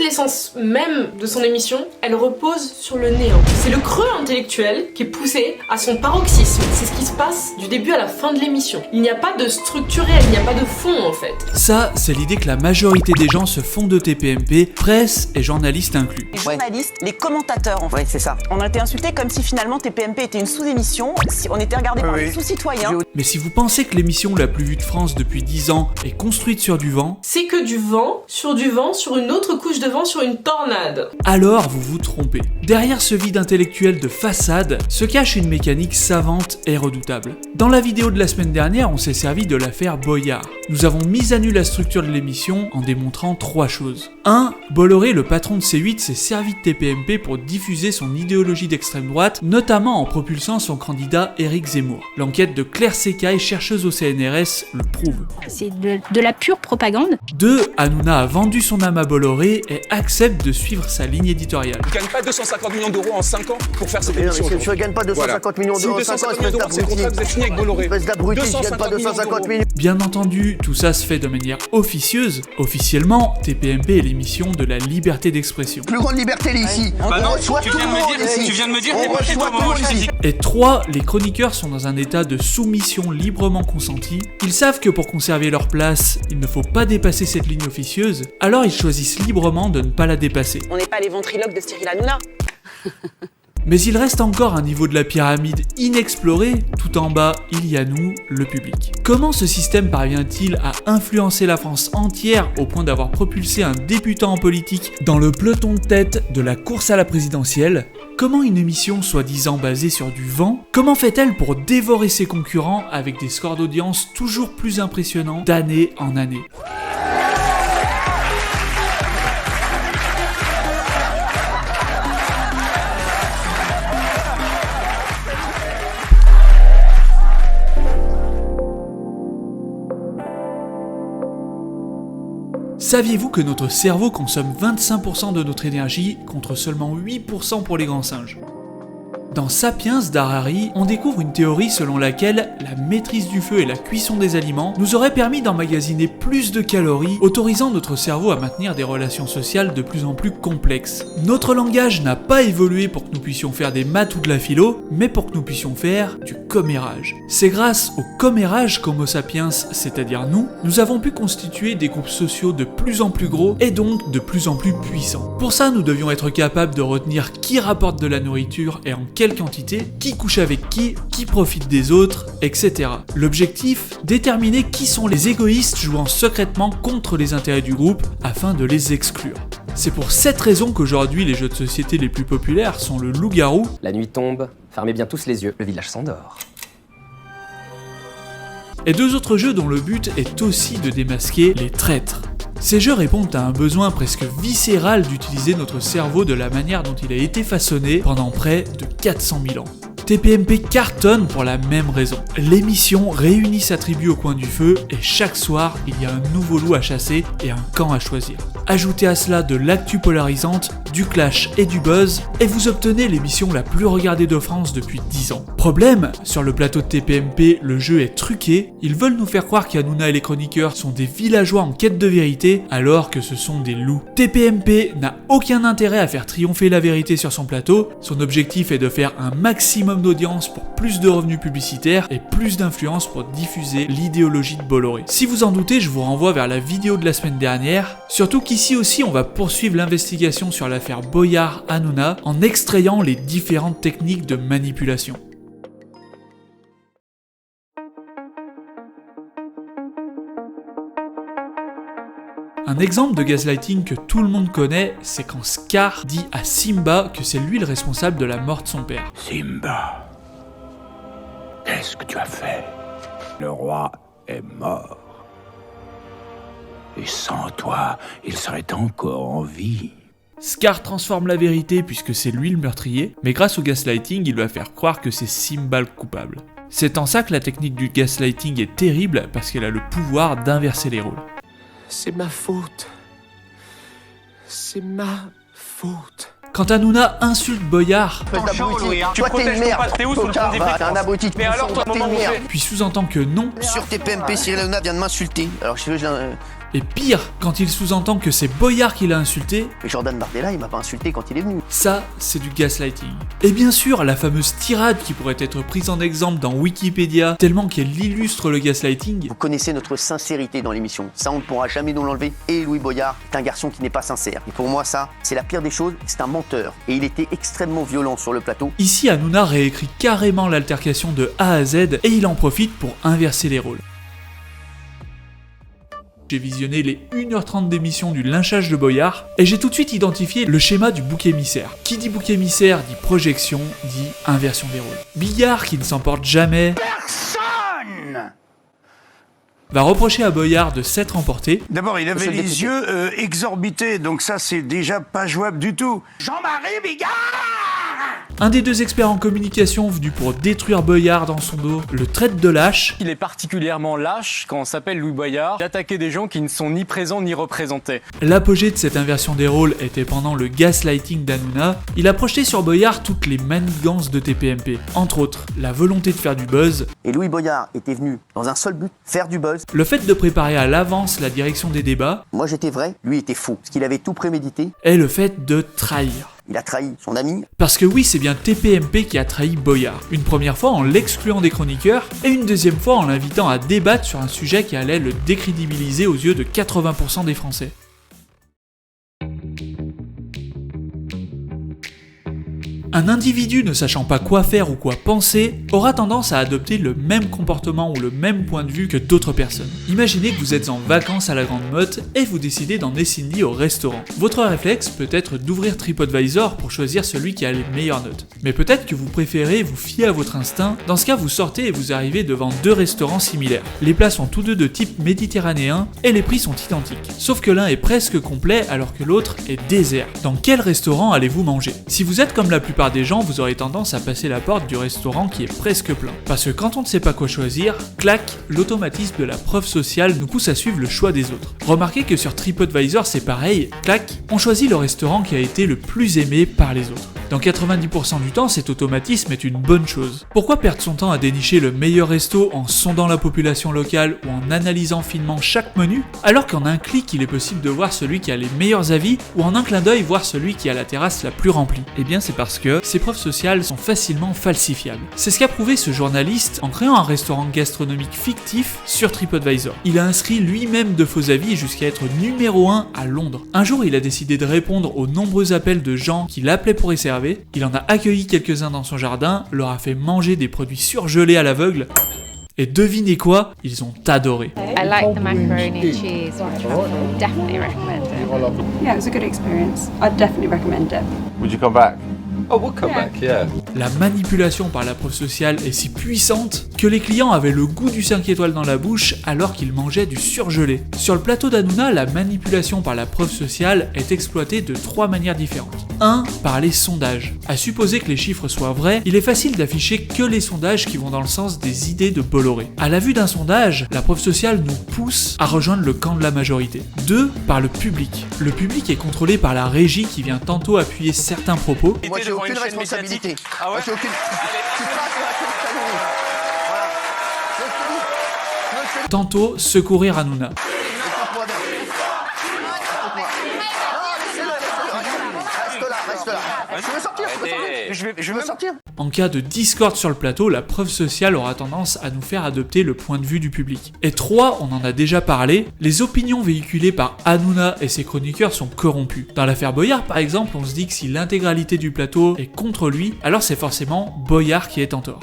l'essence même de son émission, elle repose sur le néant. C'est le creux intellectuel qui est poussé à son paroxysme. C'est ce qui se passe du début à la fin de l'émission. Il n'y a pas de structure réelle, il n'y a pas de fond en fait. Ça, c'est l'idée que la majorité des gens se font de TPMP, presse et journalistes inclus. Les journalistes, les commentateurs en fait. Ouais, c'est ça. On a été insultés comme si finalement TPMP était une sous-émission, si on était regardé par des sous-citoyens. Mais si vous pensez que l'émission la plus vue de France depuis 10 ans est construite sur du vent, c'est que du vent, sur une autre couche de vent, sur une tornade. Alors vous vous trompez. Derrière ce vide intellectuel de façade se cache une mécanique savante et redoutable. Dans la vidéo de la semaine dernière, on s'est servi de l'affaire Boyard. Nous avons mis à nu la structure de l'émission en démontrant 3 choses. 1. Bolloré, le patron de C8, s'est servi de TPMP pour diffuser son idéologie d'extrême droite, notamment en propulsant son candidat Éric Zemmour. L'enquête de Claire Secaille, chercheuse au CNRS, le prouve. C'est de la pure propagande. 2. Hanouna a vendu son âme à Bolloré et accepte de suivre sa ligne éditoriale. Tu gagnes pas 250 millions d'euros en 5 ans pour faire cette émission. Tu ne gagnes pas 250 millions d'euros en 5 ans, espèce d'abruti. Vous êtes fini avec Bolloré. Espèce d'abruti, je gagne pas 250 millions. Bien entendu, tout ça se fait de manière officieuse. Officiellement, TPMP est l'émission de la liberté d'expression. Plus grande liberté ici. Bah non, On reçoit tout le monde ici. tu viens de me dire, On t'es pas chez toi, reçoit tout le monde ici. Et 3. Les chroniqueurs sont dans un état de soumission librement consentie. Ils savent que pour conserver leur place, il ne faut pas dépasser cette ligne officieuse, alors ils choisissent librement de ne pas la dépasser. On n'est pas les ventriloques de Cyril Hanouna. Mais il reste encore un niveau de la pyramide inexploré, tout en bas, il y a nous, le public. Comment ce système parvient-il à influencer la France entière au point d'avoir propulsé un débutant en politique dans le peloton de tête de la course à la présidentielle? Comment une émission soi-disant basée sur du vent? Comment fait-elle pour dévorer ses concurrents avec des scores d'audience toujours plus impressionnants d'année en année? Saviez-vous que notre cerveau consomme 25% de notre énergie contre seulement 8% pour les grands singes? Dans Sapiens d'Harari, on découvre une théorie selon laquelle la maîtrise du feu et la cuisson des aliments nous auraient permis d'emmagasiner plus de calories, autorisant notre cerveau à maintenir des relations sociales de plus en plus complexes. Notre langage n'a pas évolué pour que nous puissions faire des maths ou de la philo, mais pour que nous puissions faire du commérage. C'est grâce au commérage qu'Homo sapiens, c'est-à-dire nous avons pu constituer des groupes sociaux de plus en plus gros et donc de plus en plus puissants. Pour ça, nous devions être capables de retenir qui rapporte de la nourriture et en quelle quantité, qui couche avec qui profite des autres, etc. L'objectif, déterminer qui sont les égoïstes jouant secrètement contre les intérêts du groupe afin de les exclure. C'est pour cette raison qu'aujourd'hui les jeux de société les plus populaires sont le loup-garou. La nuit tombe, fermez bien tous les yeux, le village s'endort. Et 2 autres jeux dont le but est aussi de démasquer les traîtres. Ces jeux répondent à un besoin presque viscéral d'utiliser notre cerveau de la manière dont il a été façonné pendant près de 400 000 ans. TPMP cartonne pour la même raison. L'émission réunit sa tribu au coin du feu et chaque soir, il y a un nouveau loup à chasser et un camp à choisir. Ajoutez à cela de l'actu polarisante, du clash et du buzz, et vous obtenez l'émission la plus regardée de France depuis 10 ans. Problème, sur le plateau de TPMP, le jeu est truqué, ils veulent nous faire croire qu'Hanouna et les chroniqueurs sont des villageois en quête de vérité, alors que ce sont des loups. TPMP n'a aucun intérêt à faire triompher la vérité sur son plateau, son objectif est de faire un maximum d'audience pour plus de revenus publicitaires et plus d'influence pour diffuser l'idéologie de Bolloré. Si vous en doutez, je vous renvoie vers la vidéo de la semaine dernière, surtout qu'ici aussi on va poursuivre l'investigation sur l'affaire Boyard-Hanouna en extrayant les différentes techniques de manipulation. Un exemple de gaslighting que tout le monde connaît, c'est quand Scar dit à Simba que c'est lui le responsable de la mort de son père. Simba, qu'est-ce que tu as fait? Le roi est mort. Et sans toi, il serait encore en vie. Scar transforme la vérité puisque c'est lui le meurtrier, mais grâce au gaslighting, il va faire croire que c'est Simba le coupable. C'est en ça que la technique du gaslighting est terrible parce qu'elle a le pouvoir d'inverser les rôles. C'est ma faute. C'est ma faute. Quand Hanouna insulte Boyard, Toi t'es une merde, tocard, t'es un abruti. Mais alors, toi, t'es une merde. puis sous-entend que non, Sur TPMP, Cyril Hanouna vient de m'insulter. Alors je Et pire, quand il sous-entend que c'est Boyard qui l'a insulté, Mais Jordan Bardella, il m'a pas insulté quand il est venu. ça, c'est du gaslighting. Et bien sûr, la fameuse tirade qui pourrait être prise en exemple dans Wikipédia, tellement qu'elle illustre le gaslighting. Vous connaissez notre sincérité dans l'émission. Ça, on ne pourra jamais nous l'enlever. Et Louis Boyard est un garçon qui n'est pas sincère. Et pour moi, ça, c'est la pire des choses. C'est un menteur. Et il était extrêmement violent sur le plateau. Ici, Hanouna réécrit carrément l'altercation de A à Z et il en profite pour inverser les rôles. J'ai visionné les 1h30 d'émission du lynchage de Boyard et j'ai tout de suite identifié le schéma du bouc émissaire. Qui dit bouc émissaire dit projection, dit inversion des rôles. Bigard, qui ne s'emporte jamais, va reprocher à Boyard de s'être emporté. D'abord, il avait les yeux exorbités, donc ça, c'est déjà pas jouable du tout. Jean-Marie Bigard! Un des deux experts en communication venu pour détruire Boyard dans son dos le traite de lâche. Il est particulièrement lâche quand on s'appelle Louis Boyard d'attaquer des gens qui ne sont ni présents ni représentés. L'apogée de cette inversion des rôles était pendant le gaslighting d'Hanouna. Il a projeté sur Boyard toutes les manigances de TPMP, entre autres la volonté de faire du buzz. Et Louis Boyard était venu dans un seul but, faire du buzz. Le fait de préparer à l'avance la direction des débats. Moi, j'étais vrai, lui était faux. Parce qu'il avait tout prémédité. Et le fait de trahir. Il a trahi son ami. Parce que oui, c'est bien TPMP qui a trahi Boyard. Une première fois en l'excluant des chroniqueurs, et une deuxième fois en l'invitant à débattre sur un sujet qui allait le décrédibiliser aux yeux de 80% des Français. Un individu ne sachant pas quoi faire ou quoi penser aura tendance à adopter le même comportement ou le même point de vue que d'autres personnes. Imaginez que vous êtes en vacances à la Grande Motte et vous décidez d'emmener Cindy au restaurant. Votre réflexe peut être d'ouvrir TripAdvisor pour choisir celui qui a les meilleures notes. Mais peut-être que vous préférez vous fier à votre instinct, dans ce cas vous sortez et vous arrivez devant deux restaurants similaires. Les plats sont tous deux de type méditerranéen et les prix sont identiques. Sauf que l'un est presque complet alors que l'autre est désert. Dans quel restaurant allez-vous manger? Si vous êtes comme la plupart des gens, vous aurez tendance à passer la porte du restaurant qui est presque plein. Parce que quand on ne sait pas quoi choisir, clac, l'automatisme de la preuve sociale nous pousse à suivre le choix des autres. Remarquez que sur TripAdvisor c'est pareil, clac, on choisit le restaurant qui a été le plus aimé par les autres. Dans 90% du temps, cet automatisme est une bonne chose. Pourquoi perdre son temps à dénicher le meilleur resto en sondant la population locale ou en analysant finement chaque menu, alors qu'en un clic il est possible de voir celui qui a les meilleurs avis ou en un clin d'œil voir celui qui a la terrasse la plus remplie? Eh bien c'est parce que ces preuves sociales sont facilement falsifiables. C'est ce qu'a prouvé ce journaliste en créant un restaurant gastronomique fictif sur TripAdvisor. Il a inscrit lui-même de faux avis jusqu'à être numéro 1 à Londres. Un jour, il a décidé de répondre aux nombreux appels de gens qui l'appelaient pour y servir. Il en a accueilli quelques-uns dans son jardin, leur a fait manger des produits surgelés à l'aveugle. Et devinez quoi? Ils ont adoré. I like the macaroni and cheese with truffle. Definitely recommend it. Yeah, it was a good experience. I'd definitely recommend it. Would you come back? Oh, we'll come back, yeah. La manipulation par la preuve sociale est si puissante que les clients avaient le goût du 5 étoiles dans la bouche alors qu'ils mangeaient du surgelé. Sur le plateau d'Hanouna, la manipulation par la preuve sociale est exploitée de 3 manières différentes. 1. Par les sondages. À supposer que les chiffres soient vrais, il est facile d'afficher que les sondages qui vont dans le sens des idées de Bolloré. À la vue d'un sondage, la preuve sociale nous pousse à rejoindre le camp de la majorité. 2. Par le public. Le public est contrôlé par la régie qui vient tantôt appuyer certains propos. Moi, j'ai aucune responsabilité. Ah ouais? Moi, j'ai aucune... Tantôt secourir Hanouna. Je veux sortir. En cas de discorde sur le plateau, la preuve sociale aura tendance à nous faire adopter le point de vue du public. Et 3, on en a déjà parlé, les opinions véhiculées par Hanouna et ses chroniqueurs sont corrompues. Dans l'affaire Boyard par exemple, on se dit que si l'intégralité du plateau est contre lui, alors c'est forcément Boyard qui est en tort.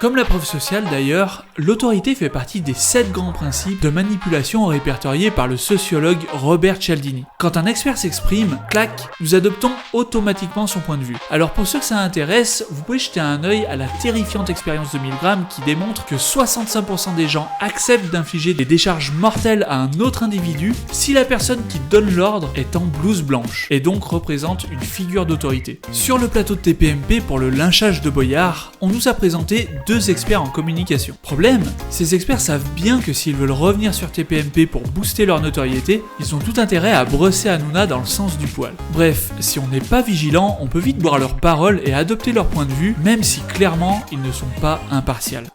Comme la preuve sociale d'ailleurs, l'autorité fait partie des 7 grands principes de manipulation répertoriés par le sociologue Robert Cialdini. Quand un expert s'exprime, clac, nous adoptons automatiquement son point de vue. Alors pour ceux que ça intéresse, vous pouvez jeter un œil à la terrifiante expérience de Milgram qui démontre que 65% des gens acceptent d'infliger des décharges mortelles à un autre individu si la personne qui donne l'ordre est en blouse blanche et donc représente une figure d'autorité. Sur le plateau de TPMP pour le lynchage de Boyard, on nous a présenté 2 experts en communication. Problème, ces experts savent bien que s'ils veulent revenir sur TPMP pour booster leur notoriété, ils ont tout intérêt à brosser Hanouna dans le sens du poil. Bref, si on n'est pas vigilant, on peut vite boire leurs paroles et adopter leur point de vue, même si clairement ils ne sont pas impartials.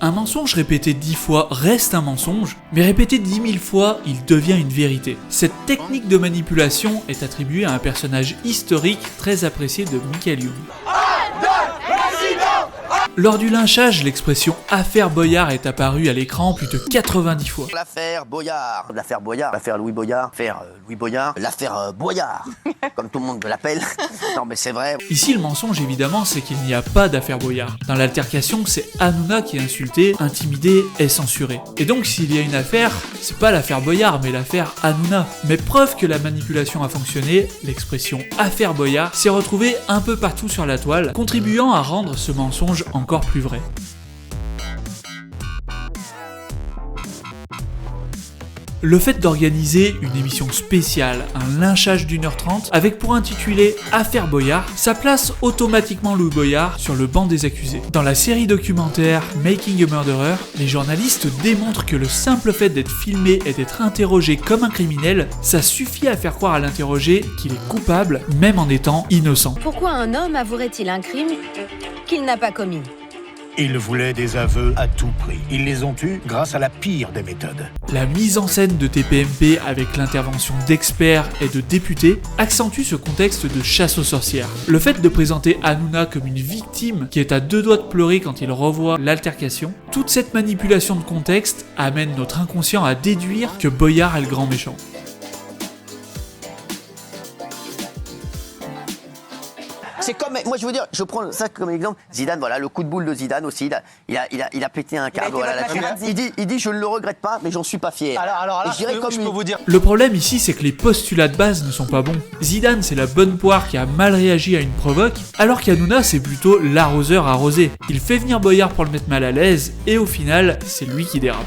Un mensonge répété 10 fois reste un mensonge, mais répété 10 000 fois, il devient une vérité. Cette technique de manipulation est attribuée à un personnage historique très apprécié de Michael Youn. Lors du lynchage, l'expression « affaire Boyard » est apparue à l'écran plus de 90 fois. L'affaire Boyard, l'affaire Louis Boyard, l'affaire Boyard, comme tout le monde l'appelle. Non mais c'est vrai. Ici, le mensonge évidemment, c'est qu'il n'y a pas d'affaire Boyard. Dans l'altercation, c'est Hanouna qui est insultée, intimidée et censurée. Et donc, s'il y a une affaire, c'est pas l'affaire Boyard, mais l'affaire Hanouna. Mais preuve que la manipulation a fonctionné, l'expression « affaire Boyard » s'est retrouvée un peu partout sur la toile, contribuant à rendre ce mensonge encore plus vrai. Le fait d'organiser une émission spéciale, un lynchage d'1h30, avec pour intitulé « Affaire Boyard », ça place automatiquement Louis Boyard sur le banc des accusés. Dans la série documentaire Making a Murderer, les journalistes démontrent que le simple fait d'être filmé et d'être interrogé comme un criminel, ça suffit à faire croire à l'interrogé qu'il est coupable, même en étant innocent. Pourquoi un homme avouerait-il un crime qu'il n'a pas commis ? Il voulait des aveux à tout prix. Ils les ont eus grâce à la pire des méthodes. La mise en scène de TPMP avec l'intervention d'experts et de députés accentue ce contexte de chasse aux sorcières. Le fait de présenter Hanouna comme une victime qui est à deux doigts de pleurer quand il revoit l'altercation, toute cette manipulation de contexte amène notre inconscient à déduire que Boyard est le grand méchant. C'est comme, moi je veux dire, je prends ça comme exemple, Zidane, voilà, le coup de boule de Zidane aussi, il a pété un câble, voilà, il dit je ne le regrette pas, mais j'en suis pas fier. Alors là, je peux vous dire... Le problème ici, c'est que les postulats de base ne sont pas bons. Zidane, c'est la bonne poire qui a mal réagi à une provoque, alors qu'Hanouna, c'est plutôt l'arroseur arrosé. Il fait venir Boyard pour le mettre mal à l'aise, et au final, c'est lui qui dérape.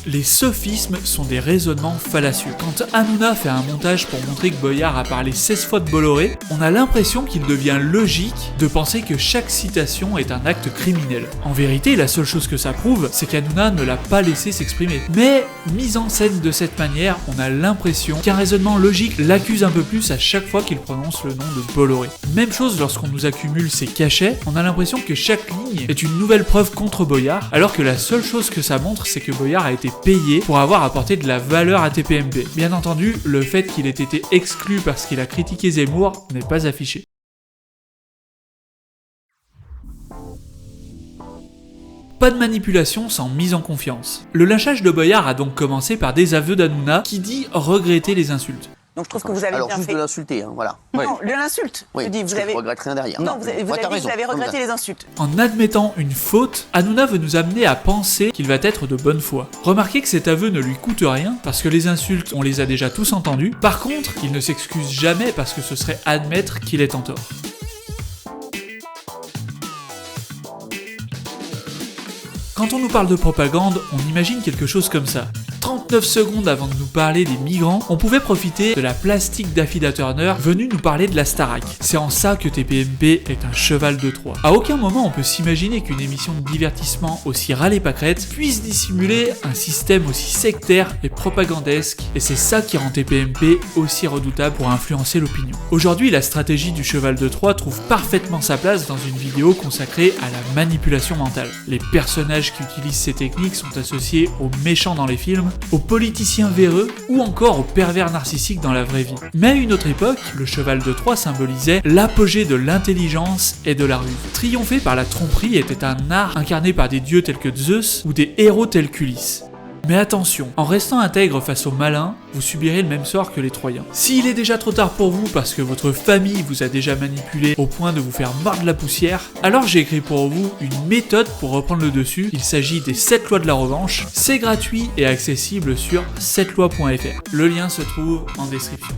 Les sophismes sont des raisonnements fallacieux. Quand Hanouna fait un montage pour montrer que Boyard a parlé 16 fois de Bolloré, on a l'impression qu'il devient logique de penser que chaque citation est un acte criminel. En vérité, la seule chose que ça prouve, c'est qu'Hanouna ne l'a pas laissé s'exprimer. Mais, mise en scène de cette manière, on a l'impression qu'un raisonnement logique l'accuse un peu plus à chaque fois qu'il prononce le nom de Bolloré. Même chose lorsqu'on nous accumule ces cachets, on a l'impression que chaque ligne est une nouvelle preuve contre Boyard, alors que la seule chose que ça montre, c'est que Boyard a été payé pour avoir apporté de la valeur à TPMP. Bien entendu, le fait qu'il ait été exclu parce qu'il a critiqué Zemmour n'est pas affiché. Pas de manipulation sans mise en confiance. Le lynchage de Boyard a donc commencé par des aveux d'Hanouna qui dit regretter les insultes. Donc je trouve que vous avez alors bien juste fait. de l'insulter, hein, voilà. Non, de l'insulte. Oui, je dis, vous parce que avez... je regrette rien derrière. Non, vous avez dit que vous avez regretté les insultes. En admettant une faute, Hanouna veut nous amener à penser qu'il va être de bonne foi. Remarquez que cet aveu ne lui coûte rien, parce que les insultes, on les a déjà tous entendues. Par contre, il ne s'excuse jamais parce que ce serait admettre qu'il est en tort. Quand on nous parle de propagande, on imagine quelque chose comme ça. 39 secondes avant de nous parler des migrants, on pouvait profiter de la plastique d'Affida Turner venue nous parler de la Starac. C'est en ça que TPMP est un cheval de Troie. À aucun moment on peut s'imaginer qu'une émission de divertissement aussi râlée pâquerette puisse dissimuler un système aussi sectaire et propagandesque, et c'est ça qui rend TPMP aussi redoutable pour influencer l'opinion. Aujourd'hui, la stratégie du cheval de Troie trouve parfaitement sa place dans une vidéo consacrée à la manipulation mentale. Les personnages qui utilisent ces techniques sont associés aux méchants dans les films, aux politiciens véreux ou encore aux pervers narcissiques dans la vraie vie. Mais à une autre époque, le cheval de Troie symbolisait l'apogée de l'intelligence et de la ruse. Triompher par la tromperie était un art incarné par des dieux tels que Zeus ou des héros tels qu'Ulysse. Mais attention, en restant intègre face aux malins, vous subirez le même sort que les Troyens. S'il est déjà trop tard pour vous parce que votre famille vous a déjà manipulé au point de vous faire mordre la poussière, alors j'ai écrit pour vous une méthode pour reprendre le dessus. Il s'agit des 7 lois de la revanche. C'est gratuit et accessible sur 7lois.fr. Le lien se trouve en description.